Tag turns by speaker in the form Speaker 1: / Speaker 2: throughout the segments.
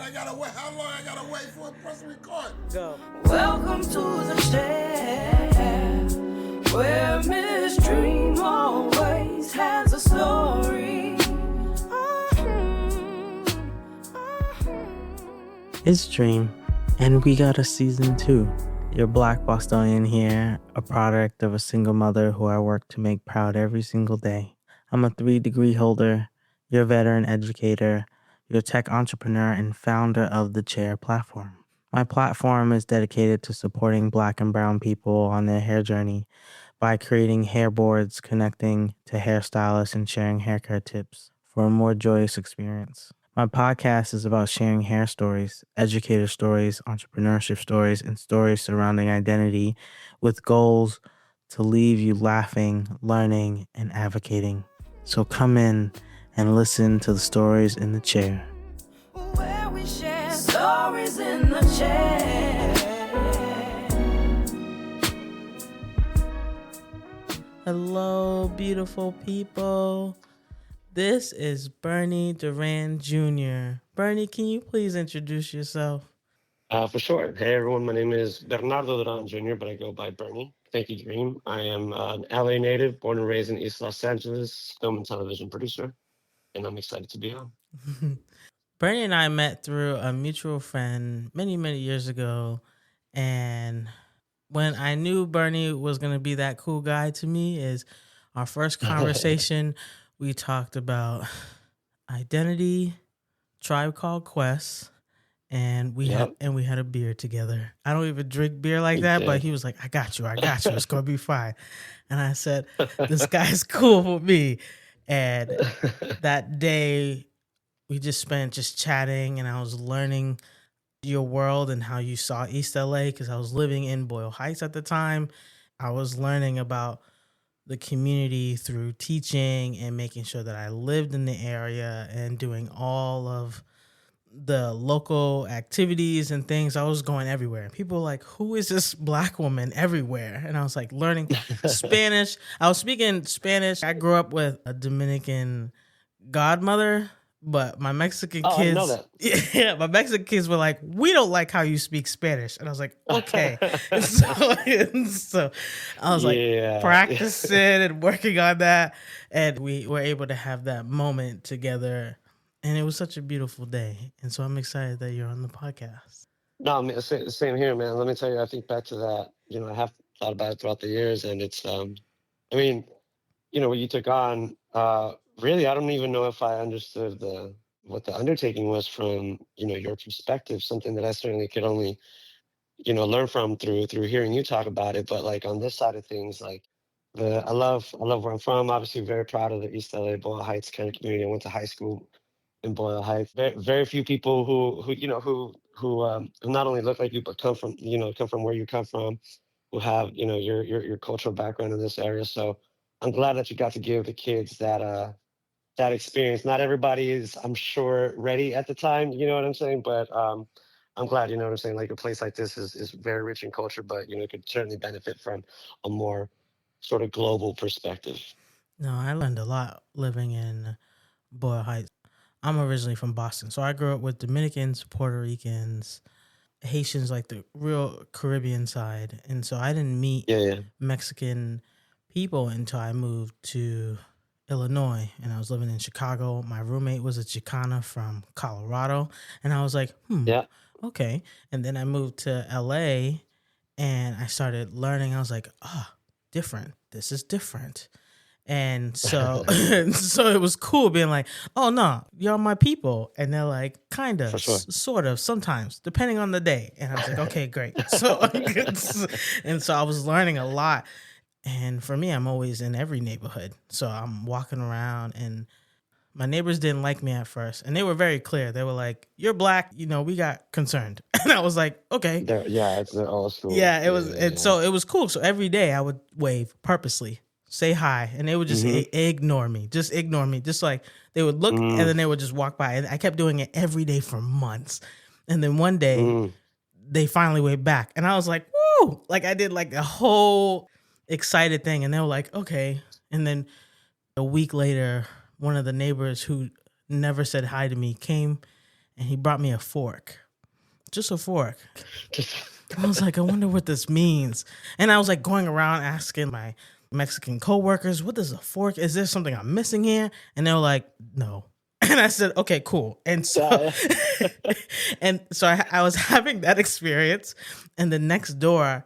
Speaker 1: I gotta wait? How long I gotta wait for a press record?
Speaker 2: Go.
Speaker 3: Welcome to the shed, where Miss Dream always has a story.
Speaker 2: It's Dream, and we got a season 2. Your Black Bostonian here, a product of a single mother who I work to make proud every single day. I'm a 3-degree holder, your veteran educator, your tech entrepreneur, and founder of the Chair platform. My platform is dedicated to supporting Black and Brown people on their hair journey by creating hair boards, connecting to hairstylists, and sharing haircare tips for a more joyous experience. My podcast is about sharing hair stories, educator stories, entrepreneurship stories, and stories surrounding identity with goals to leave you laughing, learning, and advocating. So come in and listen to the stories in the chair.
Speaker 3: Where we share stories in the chair.
Speaker 2: Hello, beautiful people. This is Bernardo Duran Jr. Bernie, can you please introduce yourself?
Speaker 4: For sure. Hey, everyone. My name is Bernardo Duran Jr., but I go by Bernie. Thank you, Dream. I am an LA native, born and raised in East Los Angeles, film and television producer, and I'm excited to be on.
Speaker 2: Bernie and I met through a mutual friend many, many years ago. And when I knew Bernie was going to be that cool guy to me is our first conversation, we talked about identity, Tribe Called Quest, and we had a beer together. I don't even drink beer like that, but he was like, I got you. It's going to be fine. And I said, this guy's cool with me. And that day we just spent just chatting, and I was learning your world and how you saw East LA because I was living in Boyle Heights at the time. I was learning about the community through teaching and making sure that I lived in the area and doing all of the local activities and things. I was going everywhere. People were like, who is this Black woman everywhere? And I was like learning Spanish. I was speaking Spanish. I grew up with a Dominican godmother, but my Mexican kids,
Speaker 4: I know that.
Speaker 2: my Mexican kids were like, we don't like how you speak Spanish. And I was like, okay. so I was like practicing and working on that. And we were able to have that moment together. And it was such a beautiful day. And so I'm excited that you're on the podcast.
Speaker 4: No, same here, man. Let me tell you, I think back to that, I have thought about it throughout the years, and it's, what you took on, really, I don't even know if I understood what the undertaking was from, your perspective, something that I certainly could only, learn from through hearing you talk about it. But like on this side of things, like I love where I'm from. Obviously very proud of the East LA Boyle Heights kind of community. I went to high school in Boyle Heights. Very, very few people who not only look like you, but come from where you come from, who have, your cultural background in this area. So I'm glad that you got to give the kids that experience. Not everybody is, I'm sure, ready at the time, you know what I'm saying? But I'm glad, you know what I'm saying? Like a place like this is very rich in culture, but, could certainly benefit from a more sort of global perspective.
Speaker 2: No, I learned a lot living in Boyle Heights. I'm originally from Boston, so I grew up with Dominicans, Puerto Ricans, Haitians, like the real Caribbean side. And so I didn't meet Mexican people until I moved to Illinois, and I was living in Chicago. My roommate was a Chicana from Colorado, and I was like, okay. And then I moved to LA, and I started learning. I was like, different. This is different. And so, so it was cool being like, oh no, you're my people. And they're like, kind of, sort of, sometimes, depending on the day. And I was like, okay, great. And so I was learning a lot. And for me, I'm always in every neighborhood. So I'm walking around, and my neighbors didn't like me at first. And they were very clear. They were like, you're Black, we got concerned. And I was like, okay.
Speaker 4: It's old school.
Speaker 2: Yeah, it was. So it was cool. So every day I would wave purposely, say hi, and they would just ignore me. Just like they would look and then they would just walk by. And I kept doing it every day for months. And then one day they finally waved back. And I was like, woo! Like I did like a whole excited thing. And they were like, okay. And then a week later, one of the neighbors who never said hi to me came and he brought me a fork, just a fork.
Speaker 4: Just
Speaker 2: I was like, I wonder what this means. And I was like going around asking my Mexican coworkers, what is a fork? Is there something I'm missing here? And they were like, no. And I said, okay, cool. And so, I was having that experience. And the next door,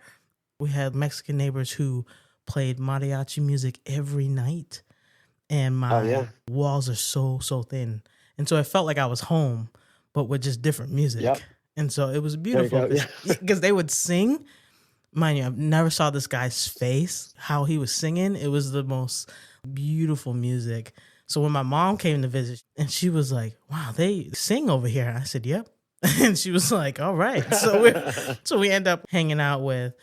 Speaker 2: we had Mexican neighbors who played mariachi music every night. And
Speaker 4: oh
Speaker 2: my
Speaker 4: yeah,
Speaker 2: walls are so thin. And so it felt like I was home, but with just different music.
Speaker 4: yep.
Speaker 2: And so it was
Speaker 4: There you
Speaker 2: beautiful
Speaker 4: go. Yeah.
Speaker 2: because they would sing. Mind you, I never saw this guy's face, how he was singing. It was the most beautiful music. So when my mom came to visit, and she was like, wow, they sing over here. I said, yep. And she was like, all right. So we end up hanging out with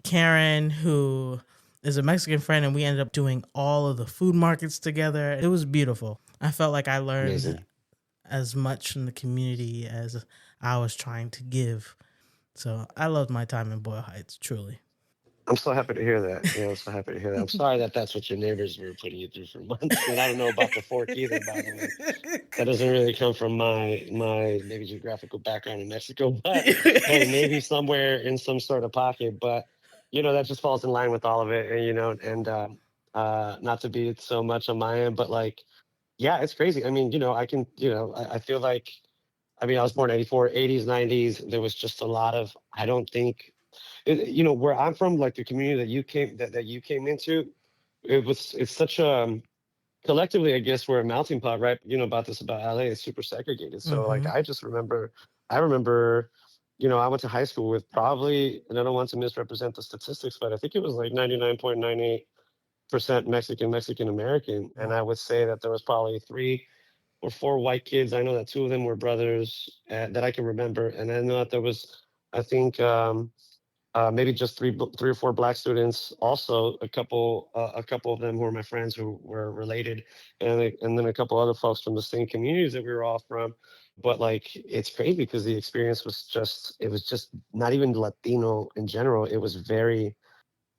Speaker 2: Karen, who is a Mexican friend, and we ended up doing all of the food markets together. It was beautiful. I felt like I learned
Speaker 4: Amazing.
Speaker 2: as much from the community as I was trying to give. So I loved my time in Boyle Heights, truly.
Speaker 4: I'm so happy to hear that. Yeah, I'm so happy to hear that. I'm sorry that that's what your neighbors were putting you through for months. And I don't know about the fork either, by the way. That doesn't really come from my maybe geographical background in Mexico, but hey, maybe somewhere in some sort of pocket. But that just falls in line with all of it, and not to be so much on my end, but like, yeah, it's crazy. I mean, I can, I feel like, I mean, I was born in 84, 80s, 90s. There was just a lot of, I don't think, where I'm from, like the community that you came into, it's such a, collectively, I guess we're a melting pot, right? About LA, it's super segregated. So like,
Speaker 2: Mm-hmm.
Speaker 4: I remember, I went to high school with probably, and I don't want to misrepresent the statistics, but I think it was like 99.98% Mexican American. And I would say that there was probably 3 or 4 white kids. I know that 2 of them were brothers that I can remember. And I know that there was, I think, maybe just 3 or 4 black students. Also, a couple of them who were my friends who were related, and then a couple other folks from the same communities that we were all from. But like, it's crazy because the experience it was just not even Latino in general. It was very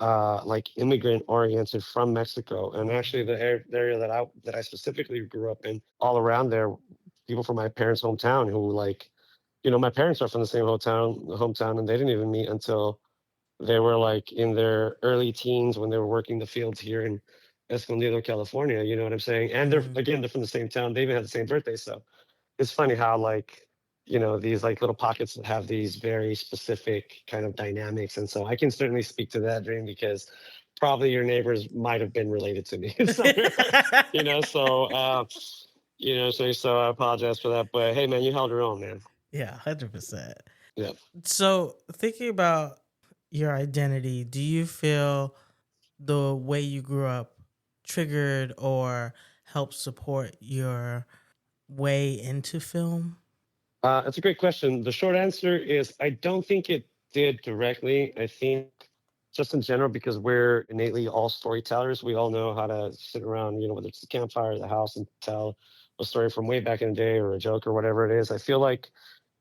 Speaker 4: like immigrant oriented from Mexico, and actually the area that I specifically grew up in, all around there, people from my parents' hometown who like, my parents are from the same hometown, and they didn't even meet until they were like in their early teens when they were working the fields here in Escondido, California. You know what I'm saying? And they're from the same town. They even had the same birthday. So it's funny how like, these like little pockets that have these very specific kind of dynamics. And so I can certainly speak to that dream because probably your neighbors might have been related to me. you know, so, uh, so I apologize for that. But hey, man, you held your own, man.
Speaker 2: Yeah, 100%.
Speaker 4: Yeah.
Speaker 2: So thinking about your identity, do you feel the way you grew up triggered or helped support your way into film?
Speaker 4: It's a great question. The short answer is I don't think it did directly. I think just in general, because we're innately all storytellers, we all know how to sit around, whether it's the campfire or the house and tell a story from way back in the day or a joke or whatever it is. I feel like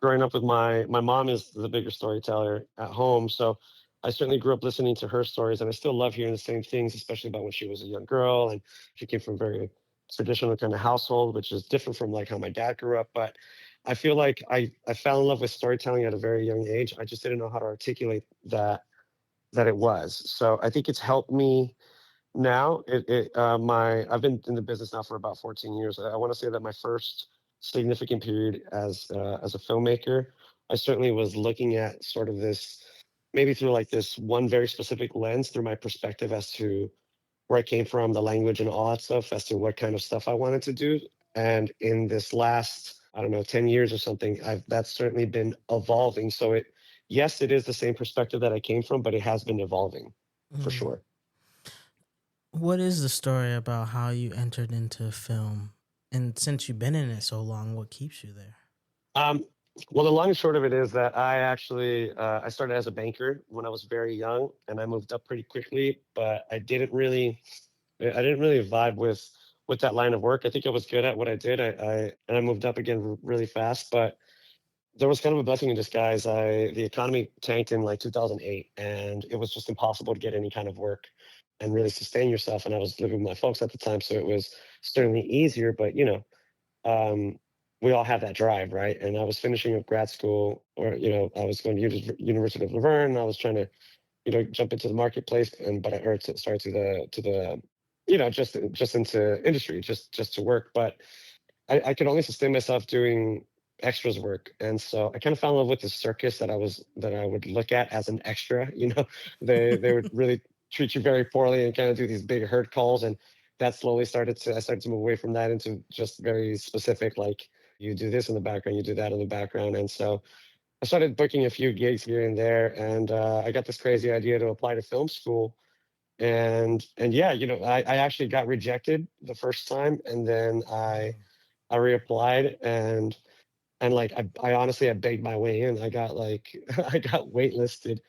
Speaker 4: growing up with my mom is the bigger storyteller at home. So I certainly grew up listening to her stories, and I still love hearing the same things, especially about when she was a young girl and she came from a very traditional kind of household, which is different from like how my dad grew up. But I feel like I fell in love with storytelling at a very young age. I just didn't know how to articulate that it was. So I think it's helped me now. I've been in the business now for about 14 years. I want to say that my first significant period as a filmmaker, I certainly was looking at sort of this, maybe through like this one very specific lens through my perspective as to where I came from, the language and all that stuff, as to what kind of stuff I wanted to do. And in this last, I don't know, 10 years or something, that's certainly been evolving. So yes, it is the same perspective that I came from, but it has been evolving for
Speaker 2: Mm.
Speaker 4: sure.
Speaker 2: What is the story about how you entered into film? And since you've been in it so long, what keeps you there?
Speaker 4: Um, well, the long and short of it is that I actually I started as a banker when I was very young, and I moved up pretty quickly. But I didn't really vibe with that line of work. I think I was good at what I did. And I moved up again really fast, but there was kind of a blessing in disguise. The economy tanked in like 2008, and it was just impossible to get any kind of work and really sustain yourself. And I was living with my folks at the time, so it was certainly easier. But um, we all have that drive, right? And I was finishing up grad school, or I was going to University of Laverne. And I was trying to jump into the marketplace, sorry, to the just into industry, just to work. But I could only sustain myself doing extras work, and so I kind of fell in love with the circus that I would look at as an extra. They would really treat you very poorly and kind of do these big herd calls, and that slowly I started to move away from that into just very specific, like, you do this in the background, you do that in the background. And so I started booking a few gigs here and there, and I got this crazy idea to apply to film school. And yeah, I actually got rejected the first time, and then I reapplied, and like I honestly I begged my way in. I got like I got waitlisted,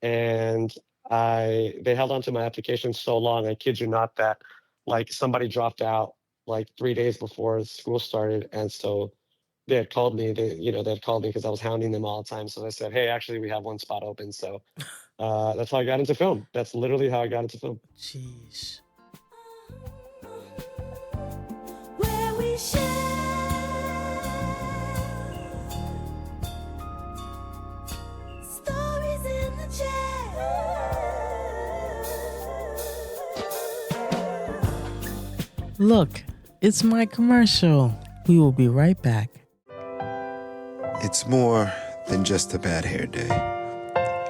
Speaker 4: and they held on to my application so long. I kid you not, that like somebody dropped out like 3 days before school started, and so they had called me. They had called me because I was hounding them all the time. So they said, "Hey, actually, we have one spot open." So that's how I got into film. That's literally how I got into film.
Speaker 2: Jeez.
Speaker 3: Where we share stories in the chair.
Speaker 2: Look, it's my commercial. We will be right back.
Speaker 5: It's more than just a bad hair day.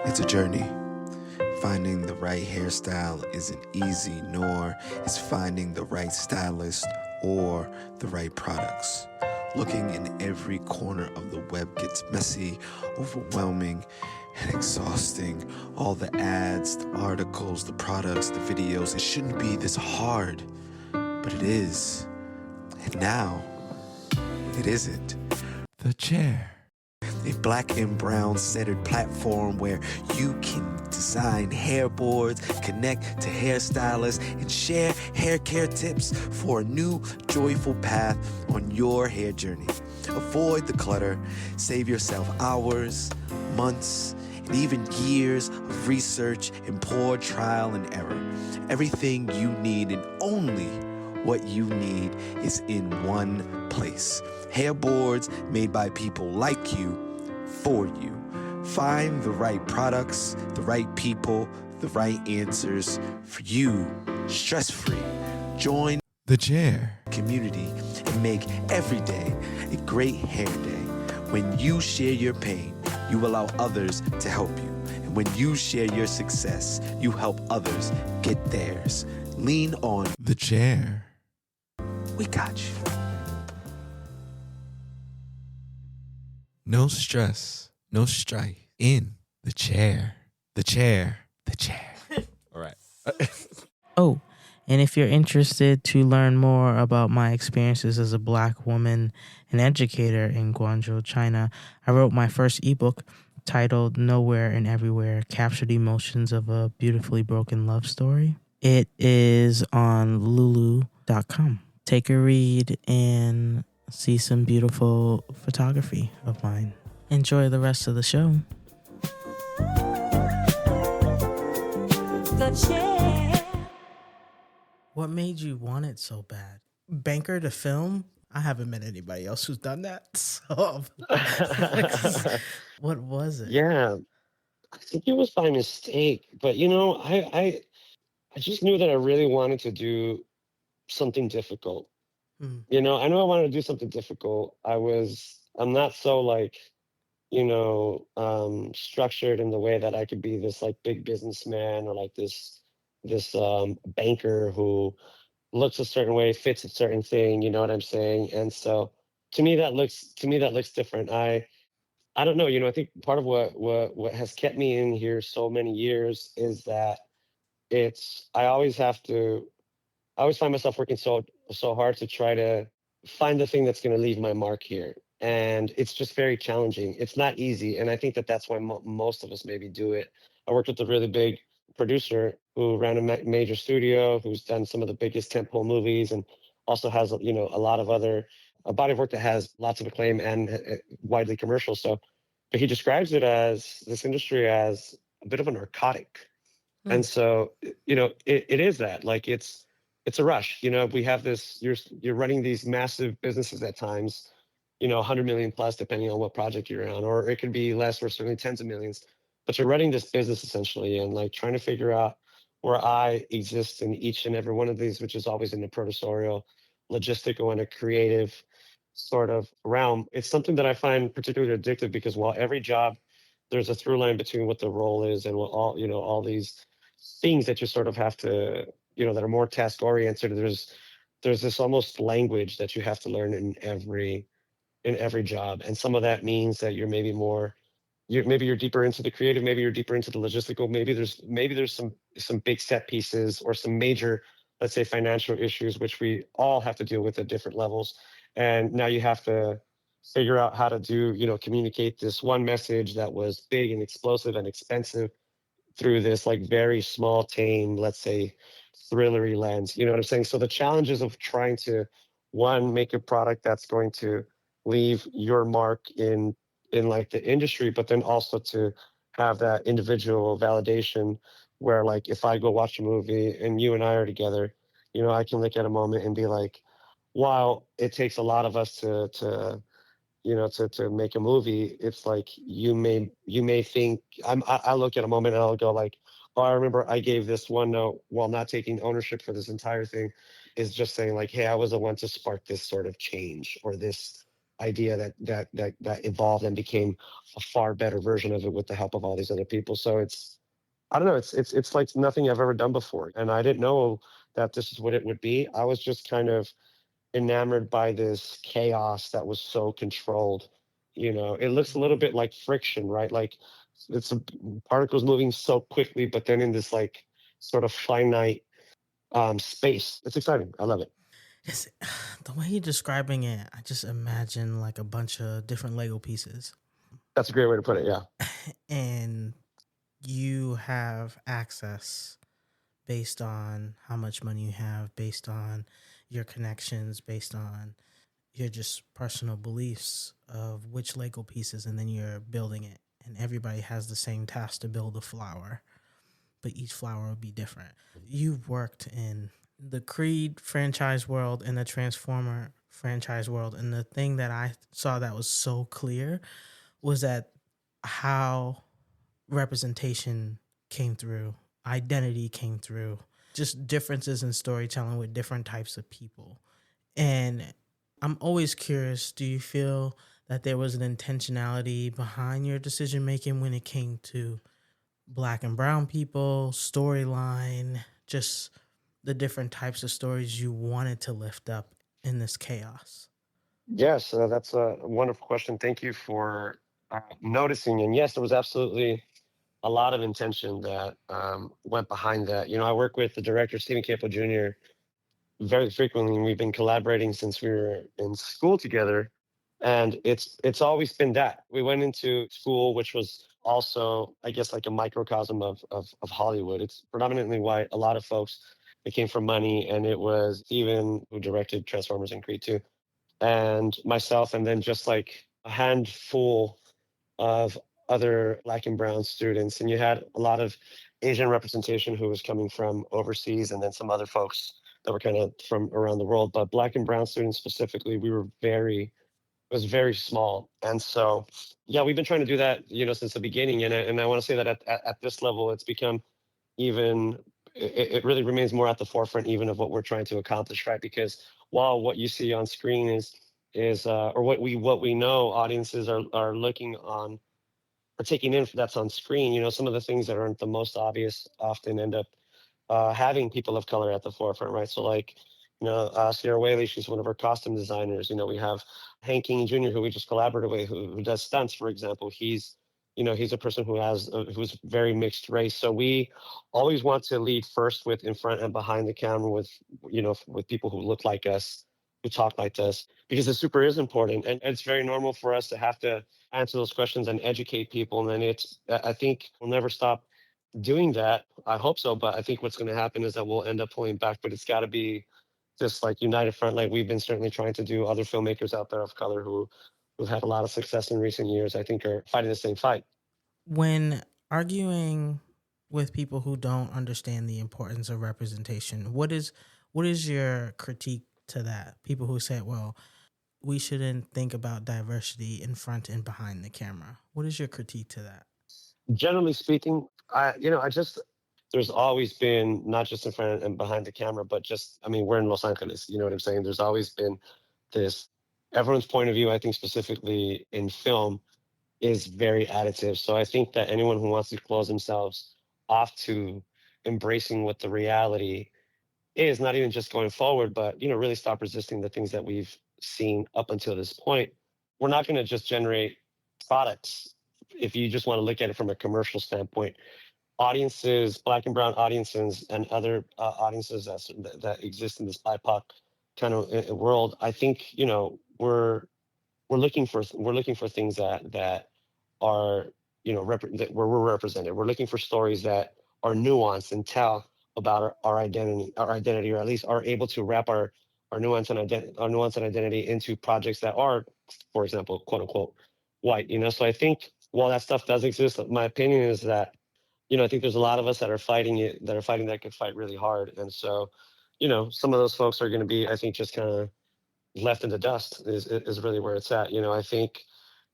Speaker 5: It's a journey. Finding the right hairstyle isn't easy, nor is finding the right stylist or the right products. Looking in every corner of the web gets messy, overwhelming, and exhausting. All the ads, the articles, the products, the videos. It shouldn't be this hard, but it is. And now, it isn't. The Chair. A black and brown centered platform where you can design hair boards, connect to hairstylists, and share hair care tips for a new joyful path on your hair journey. Avoid the clutter, save yourself hours, months, and even years of research and poor trial and error. Everything you need and only what you need is in one place. Hair boards made by people like you, for you. Find the right products, the right people, the right answers for you, stress-free. Join the Chair community and make every day a great hair day. When you share your pain, you allow others to help you. And when you share your success, you help others get theirs. Lean on the Chair. We got you. No stress, no strife. In the chair, the chair, the chair. All right.
Speaker 2: Oh, and if you're interested to learn more about my experiences as a Black woman and educator in Guangzhou, China, I wrote my first ebook titled Nowhere and Everywhere, Captured Emotions of a Beautifully Broken Love Story. It is on lulu.com. Take a read and see some beautiful photography of mine. Enjoy the rest of the show.
Speaker 3: The chair.
Speaker 2: What made you want it so bad? Banker to film? I haven't met anybody else who's done that. So, what was it?
Speaker 4: Yeah, I think it was by mistake, but I just knew that I really wanted to do something difficult.
Speaker 2: Hmm.
Speaker 4: I know I wanted to do something difficult. I'm not so like, structured in the way that I could be this like big businessman, or like this banker who looks a certain way, fits a certain thing, you know what I'm saying? And so to me that looks different. I don't know, I think part of what has kept me in here so many years is that I always find myself working so hard to try to find the thing that's going to leave my mark here, and it's just very challenging. It's not easy, and I think that that's why most of us maybe do it. I worked with a really big producer who ran a major studio, who's done some of the biggest tentpole movies, and also has a lot of a body of work that has lots of acclaim and widely commercial. So, but he describes this industry as a bit of a narcotic. And so, it is that, like, it's a rush. We have this, you're running these massive businesses at times, 100 million plus, depending on what project you're on, or it could be less, or certainly tens of millions. But you're running this business essentially, and like trying to figure out where I exist in each and every one of these, which is always in the professorial, logistical, and a creative sort of realm. It's something that I find particularly addictive because while every job, there's a through line between what the role is and what all these things that you sort of have to, that are more task oriented. There's this almost language that you have to learn in every job, and some of that means that maybe you're deeper into the creative, maybe you're deeper into the logistical, maybe there's some big set pieces or some major, let's say, financial issues which we all have to deal with at different levels, and now you have to figure out how to communicate this one message that was big and explosive and expensive through this like very small, tame, let's say, thrillery lens. You know what I'm saying? So the challenges of trying to, one, make a product that's going to leave your mark in like the industry, but then also to have that individual validation where, like, if I go watch a movie and you and I are together, I can look at a moment and be like, wow, it takes a lot of us to make a movie. It's like you may think I look at a moment and I'll go like, oh, I remember I gave this one note while not taking ownership for this entire thing, is just saying like, hey, I was the one to spark this sort of change, or this idea that evolved and became a far better version of it with the help of all these other people. So I don't know, it's like nothing I've ever done before, and I didn't know that this is what it would be. I was just kind of enamored by this chaos that was so controlled. It looks a little bit like friction, right? Like it's particles moving so quickly, but then in this like sort of finite space. It's exciting. I love it.
Speaker 2: It's, the way you're describing it, I just imagine like a bunch of different Lego pieces,
Speaker 4: That's a great way to put it. Yeah.
Speaker 2: and you have access based on how much money you have, based on your connections, based on your just personal beliefs of which Lego pieces, and then you're building it. And everybody has the same task to build a flower, but each flower will be different. You've worked in the Creed franchise world and the Transformer franchise world, and the thing that I saw that was so clear was that how representation came through, identity came through, just differences in storytelling with different types of people. And I'm always curious, do you feel that there was an intentionality behind your decision making when it came to Black and brown people, storyline, just the different types of stories you wanted to lift up in this chaos?
Speaker 4: Yes, that's a wonderful question. Thank you for noticing. And yes, there was absolutely a lot of intention that went behind that. I work with the director, Stephen Campbell Jr., very frequently, and we've been collaborating since we were in school together. And it's always been that. We went into school, which was also, I guess, like a microcosm of Hollywood. It's predominantly white. A lot of folks, it came from money, and it was Steven who directed Transformers and Creed 2, and myself, and then just like a handful of other Black and brown students. And you had a lot of Asian representation who was coming from overseas, and then some other folks that were kind of from around the world. But Black and brown students specifically, it was very small. And so, yeah, we've been trying to do that, since the beginning. And I want to say that at this level, it's become even, it really remains more at the forefront even of what we're trying to accomplish, right? Because while what you see on screen or what we know audiences are looking on or taking in that's on screen, some of the things that aren't the most obvious often end up having people of color at the forefront, right? So like, Sierra Whaley, she's one of our costume designers. We have Hank King Jr., who we just collaborated with, who does stunts, for example. He's a person who's very mixed race. So we always want to lead first with in front and behind the camera with people who look like us, who talk like us, because the super is important. And it's very normal for us to have to answer those questions and educate people. And I think we'll never stop doing that. I hope so, but I think what's going to happen is that we'll end up pulling back. But it's got to be just like united front, like we've been certainly trying to do. Other filmmakers out there of color who've had a lot of success in recent years, I think, are fighting the same fight.
Speaker 2: When arguing with people who don't understand the importance of representation, what is your critique to that? People who say, well, we shouldn't think about diversity in front and behind the camera. What is your critique to that?
Speaker 4: Generally speaking, I just there's always been, not just in front and behind the camera, but just, I mean, we're in Los Angeles, you know what I'm saying? There's always been this, everyone's point of view, I think specifically in film, is very additive. So I think that anyone who wants to close themselves off to embracing what the reality is, not even just going forward, but really stop resisting the things that we've seen up until this point. We're not going to just generate products. If you just want to look at it from a commercial standpoint, audiences, black and brown audiences, and other audiences that exist in this BIPOC kind of world, I think we're looking for things that are where we're represented. We're looking for stories that are nuanced and tell about our identity, or at least are able to wrap our nuance and identity into projects that are, for example, quote unquote, white. So I think while that stuff does exist, my opinion is that I think there's a lot of us that are fighting it, that are fighting that good fight really hard, and so some of those folks are going to be, I think, just kind of left in the dust is really where it's at. I think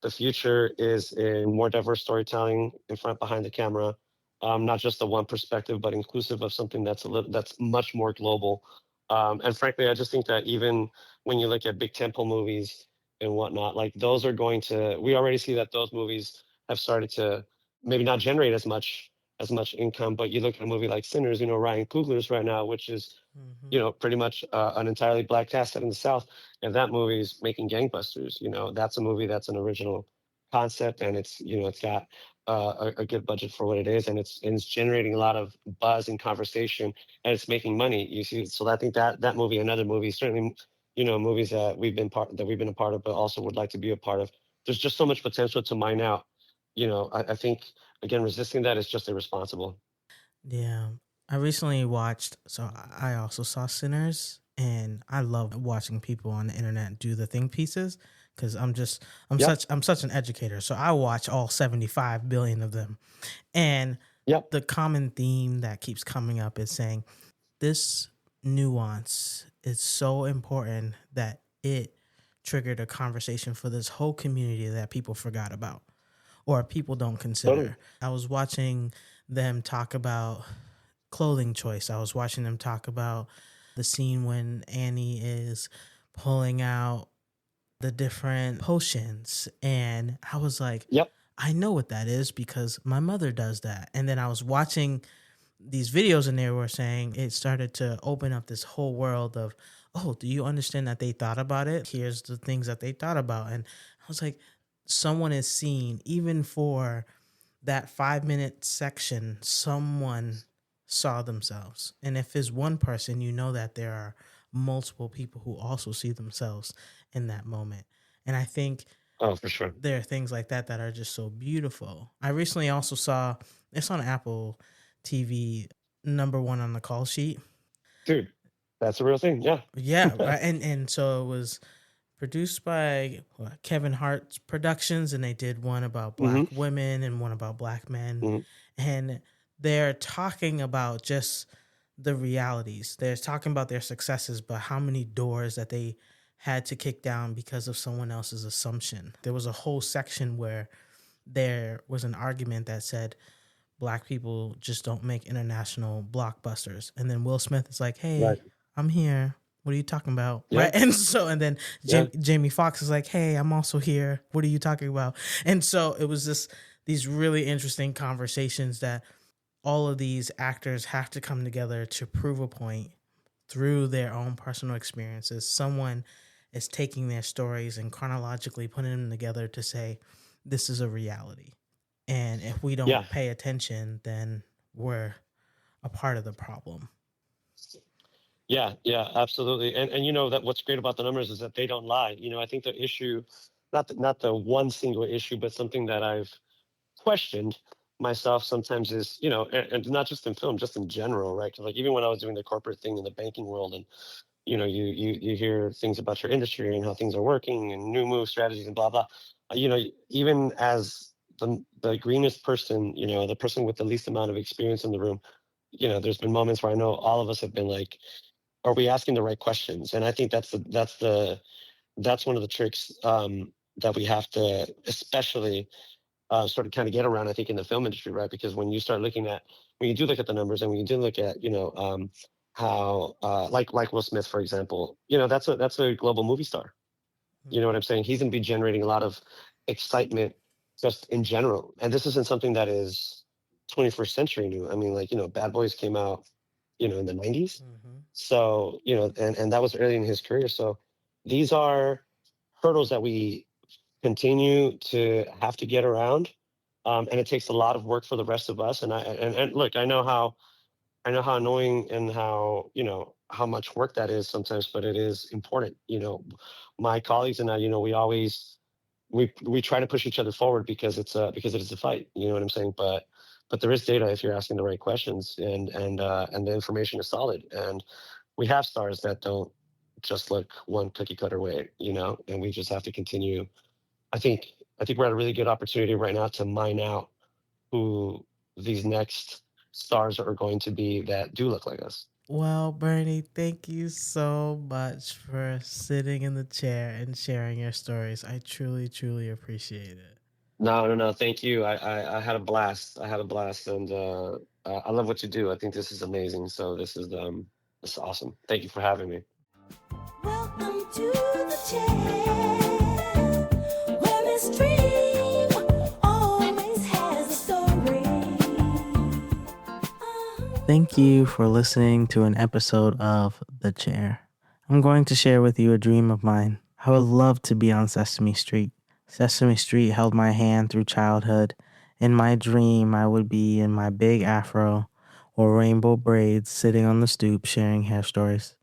Speaker 4: the future is in more diverse storytelling in front, behind the camera, not just the one perspective, but inclusive of something that's much more global. And frankly, I just think that even when you look at big tempo movies and whatnot, like those are we already see that those movies have started to maybe not generate as much income, but you look at a movie like Sinners, Ryan Coogler's right now, which is
Speaker 2: Mm-hmm.
Speaker 4: pretty much an entirely black cast set in the South, and that movie's making gangbusters. That's a movie that's an original concept, and it's got a good budget for what it is, and it's generating a lot of buzz and conversation, and it's making money. You see, so I think that movie and other movies, certainly, movies that we've been a part of, but also would like to be a part of. There's just so much potential to mine out. I think, again, resisting that is just irresponsible.
Speaker 2: Yeah. I recently watched, so I also saw Sinners, and I love watching people on the internet do the think pieces because
Speaker 4: Yep.
Speaker 2: I'm such an educator. So I watch all 75 billion of them. And
Speaker 4: Yep.
Speaker 2: the common theme that keeps coming up is saying this nuance is so important that it triggered a conversation for this whole community that people forgot about or people don't
Speaker 4: Totally.
Speaker 2: consider. I was watching them talk about clothing choice. I was watching them talk about the scene when Annie is pulling out the different potions. And I was like,
Speaker 4: Yep.
Speaker 2: I know what that is because my mother does that. And then I was watching these videos and they were saying it started to open up this whole world of, oh, do you understand that they thought about it? Here's the things that they thought about. And I was like, someone is seen, even for that 5 minute section, someone saw themselves. And if it's one person, you know that there are multiple people who also see themselves in that moment. And I think
Speaker 4: Oh, for sure.
Speaker 2: there are things like that that are just so beautiful. I recently also saw it's on Apple TV, number one on the call sheet.
Speaker 4: Dude, that's a real thing. Yeah.
Speaker 2: Yeah, right. And so it was produced by Kevin Hart's Productions, and they did one about
Speaker 4: Hmm.
Speaker 2: black women and one about black men,
Speaker 4: Hmm.
Speaker 2: and they're talking about just the realities. They're talking about their successes, but how many doors that they had to kick down because of someone else's assumption. There was a whole section where there was an argument that said black people just don't make international blockbusters. And then Will Smith is like,
Speaker 4: Right.
Speaker 2: hey, I'm here. What are you talking about?
Speaker 4: Yeah.
Speaker 2: Right. And then
Speaker 4: Yeah.
Speaker 2: Jamie Foxx is like, hey, I'm also here. What are you talking about? And so it was these really interesting conversations that all of these actors have to come together to prove a point through their own personal experiences. Someone is taking their stories and chronologically putting them together to say, this is a reality. And if we don't
Speaker 4: Yeah.
Speaker 2: pay attention, then we're a part of the problem.
Speaker 4: Yeah. Yeah. Absolutely. And that what's great about the numbers is that they don't lie. I think the issue, not the one single issue, but something that I've questioned myself sometimes is, and not just in film, just in general, right? 'Cause like even when I was doing the corporate thing in the banking world, and you hear things about your industry and how things are working and new move strategies and blah blah. Even as the greenest person, the person with the least amount of experience in the room, there's been moments where I know all of us have been like, are we asking the right questions? And I think that's the that's one of the tricks that we have to especially sort of kind of get around, I think, in the film industry, right? Because when you start looking at, when you do look at the numbers, and when you do look at, how like Will Smith, for example, that's a global movie star. You know what I'm saying? He's going to be generating a lot of excitement just in general. And this isn't something that is 21st century new. I mean, like, Bad Boys came out, in the 90s. So, and that was early in his career. So these are hurdles that we continue to have to get around. And it takes a lot of work for the rest of us. And look, I know how annoying and how much work that is sometimes, but it is important. My colleagues and I, we try to push each other forward because it is a fight. You know what I'm saying? But there is data if you're asking the right questions, and the information is solid. And we have stars that don't just look one cookie cutter way, and we just have to continue. I think we're at a really good opportunity right now to mine out who these next stars are going to be that do look like us.
Speaker 2: Well, Bernie, thank you so much for sitting in the chair and sharing your stories. I truly, truly appreciate it.
Speaker 4: No. Thank you. I had a blast. And I love what you do. I think this is amazing. So this is awesome. Thank you for having me.
Speaker 3: Welcome to the chair, where Miss Dream always has a story.
Speaker 2: Thank you for listening to an episode of The Chair. I'm going to share with you a dream of mine. I would love to be on Sesame Street. Sesame Street held my hand through childhood. In my dream, I would be in my big afro or rainbow braids sitting on the stoop sharing hair stories.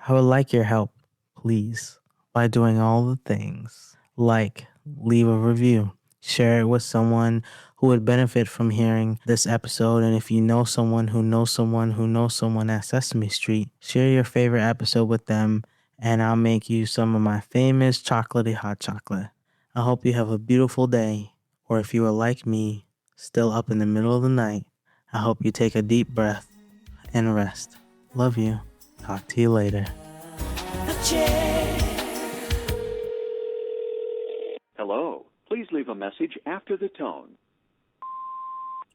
Speaker 2: I would like your help, please, by doing all the things like leave a review, share it with someone who would benefit from hearing this episode. And if you know someone who knows someone who knows someone at Sesame Street, share your favorite episode with them, and I'll make you some of my famous chocolatey hot chocolate. I hope you have a beautiful day, or if you are like me, still up in the middle of the night, I hope you take a deep breath and rest. Love you. Talk to you later.
Speaker 3: The chair.
Speaker 6: Hello. Please leave a message after the tone.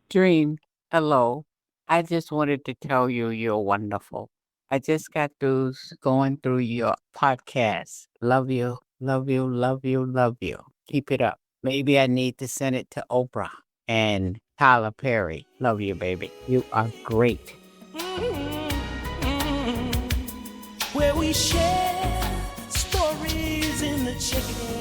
Speaker 7: Dream, hello. I just wanted to tell you you're wonderful. I just got through going through your podcast. Love you, love you, love you, love you. Keep it up. Maybe I need to send it to Oprah and Tyler Perry. Love you, baby. You are great.
Speaker 3: Where we share stories in the chair.